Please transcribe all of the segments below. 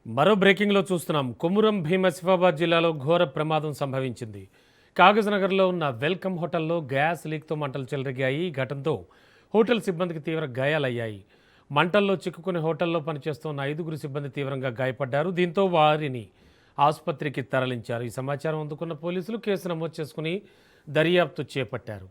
మరో బ్రేకింగ్లో చూస్తున్నాం. కొమురం భీం ఆసిఫాబాద్ జిల్లాలో ఘోర ప్రమాదం సంభవించింది. కాగజ్నగర్లో ఉన్న వెల్కమ్ హోటల్లో గ్యాస్ లీక్తో మంటలు చెలరేగాయి. ఈ ఘటనతో హోటల్ సిబ్బందికి తీవ్ర గాయాలయ్యాయి. మంటల్లో చిక్కుకుని హోటల్లో పనిచేస్తున్న 5గురు సిబ్బంది తీవ్రంగా గాయపడ్డారు. దీంతో వారిని ఆసుపత్రికి తరలించారు. ఈ సమాచారం అందుకున్న పోలీసులు కేసు నమోదు చేసుకుని దర్యాప్తు చేపట్టారు.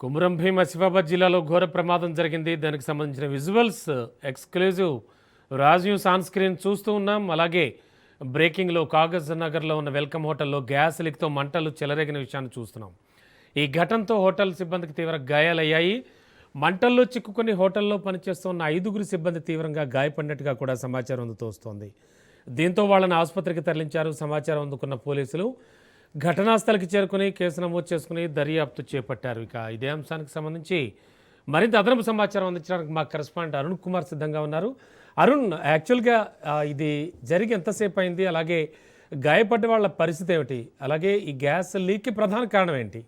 కొమురం భీం ఆసిఫాబాద్ జిల్లాలో ఘోర ప్రమాదం జరిగింది. దానికి సంబంధించిన visuals exclusive Raj news on screen చూస్తూ ఉన్నాం. అలాగే బ్రేకింగ్లో కాగజ్ నగర్లో ఉన్న వెల్కమ్ హోటల్లో గ్యాస్ లీక్తో మంటలు చెలరేగిన విషయాన్ని చూస్తున్నాం. ఈ ఘటనతో హోటల్ సిబ్బందికి తీవ్ర గాయాలయ్యాయి. మంటల్లో చిక్కుకుని హోటల్లో పనిచేస్తున్న 5గురు సిబ్బంది తీవ్రంగా గాయపడినట్టుగా కూడా సమాచారం అందుతోస్తోంది. దీంతో వాళ్ళని ఆసుపత్రికి తరలించారు. సమాచారం అందుకున్న పోలీసులు ఘటనా స్థలికి చేరుకుని కేసు నమోదు చేసుకుని దర్యాప్తు చేపట్టారు. ఇక ఇదే అంశానికి సంబంధించి మరింత అదనపు సమాచారం అందించడానికి మా కరెస్పాండెంట్ అరుణ్ కుమార్ సిద్ధంగా ఉన్నారు. అరుణ్, యాక్చువల్గా ఇది జరిగి ఎంతసేపు అయింది? అలాగే గాయపడ్డ వాళ్ళ పరిస్థితి ఏమిటి? అలాగే ఈ గ్యాస్ లీక్కి ప్రధాన కారణం ఏంటి?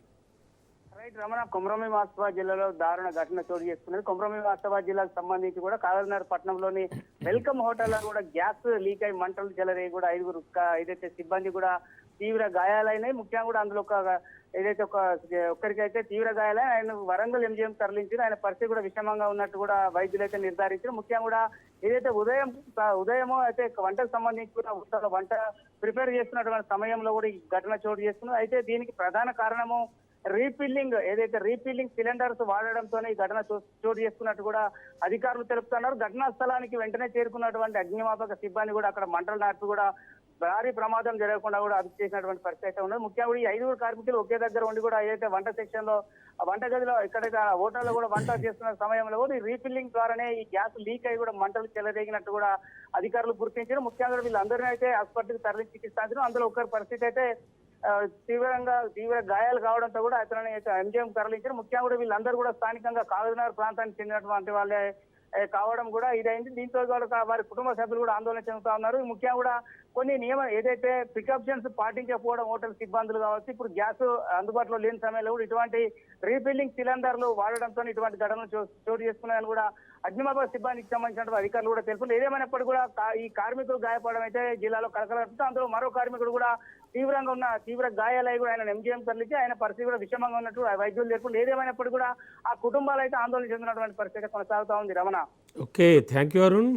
రైట్ రమణ, కొమరంభీం ఆసిఫాబాద్ జిల్లాలో దారుణ ఘటన చోటు చేసుకున్నది. కొమరంభీం ఆసిఫాబాద్ జిల్లాకు సంబంధించి కూడా కాగజ్నగర్ పట్టణంలోని వెల్కమ్ హోటల్లో కూడా గ్యాస్ లీక్ అయి మంటలు చెలరేగి కూడా 5గురు ఏదైతే సిబ్బంది కూడా తీవ్ర గాయాలైనాయి. ముఖ్యంగా కూడా అందులో ఏదైతే ఒక్కరికైతే తీవ్ర గాయాలై ఆయన వరంగల్ ఎంజిఎం తరలించారు. ఆయన పరిస్థితి కూడా విషమంగా ఉన్నట్టు కూడా వైద్యులు అయితే నిర్ధారించారు. ముఖ్యంగా కూడా ఏదైతే ఉదయం అయితే వంటకు సంబంధించి కూడా వంట ప్రిపేర్ చేస్తున్నటువంటి సమయంలో కూడా ఈ ఘటన చోటు చేసుకున్నది. అయితే దీనికి ప్రధాన కారణము రీఫిల్లింగ్ సిలిండర్స్ వాడడంతోనే ఈ ఘటన చోటు చేసుకున్నట్టు కూడా అధికారులు తెలుపుతున్నారు. ఘటనా స్థలానికి వెంటనే చేరుకున్నటువంటి అగ్నిమాపక సిబ్బంది కూడా అక్కడ మంటలు నాటి కూడా భారీ ప్రమాదం జరగకుండా కూడా అదుపు చేసినటువంటి పరిస్థితి అయితే ఉన్నది. ముఖ్యంగా ఈ 5గురు కార్మికులు ఒకే దగ్గర ఉండి కూడా ఏదైతే వంట సెక్షన్ లో వంట గదిలో ఎక్కడైతే హోటల్లో కూడా వంట చేస్తున్న సమయంలో కూడా ఈ రీఫిల్లింగ్ ద్వారానే ఈ గ్యాస్ లీక్ అయి కూడా మంటలు చెలరేగినట్టు కూడా అధికారులు గుర్తించారు. ముఖ్యంగా వీళ్ళందరినీ అయితే ఆసుపత్రికి తరలి చికిత్సించారు. అందులో ఒకరి పరిస్థితి అయితే తీవ్ర గాయాలు కావడంతో కూడా అతనిని ఎంజిఎం తరలించారు. ముఖ్యంగా కూడా వీళ్ళందరూ కూడా స్థానికంగా కాగజ్నగర్ ప్రాంతానికి చెందినటువంటి వాళ్ళే కావడం కూడా ఇదైంది. దీంతో కూడా వారి కుటుంబ సభ్యులు కూడా ఆందోళన చెందుతా ఉన్నారు. ముఖ్యంగా కూడా కొన్ని ఏదైతే ప్రికాషన్స్ పాటించకపోవడం హోటల్ సిబ్బందులు కావచ్చు, ఇప్పుడు గ్యాస్ అందుబాటులో లేని సమయంలో కూడా ఇటువంటి రీఫిల్లింగ్ సిలిండర్లు వాడడంతో ఇటువంటి ఘటనలు చోటు చేసుకున్నాయని కూడా అగ్నిమాపక సిబ్బందికి సంబంధించిన అధికారులు కూడా తెలుపుతారు. ఏదేమైనప్పటికీ కూడా ఈ కార్మికులు గాయపడడం అయితే జిల్లాలో కలకలం. అందులో మరో కార్మికుడు కూడా తీవ్ర గాయాలై కూడా ఆయన ఎంజిఎం తరలించి ఆయన పరిస్థితి కూడా విషమంగా ఉన్నట్టు వైద్యులు తెలుపుతారు. ఏదేమైనప్పటికీ కూడా ఆ కుటుంబాలు అయితే ఆందోళన చెందినటువంటి పరిస్థితి కొనసాగుతా ఉంది. Ramana, okay, thank you Arun.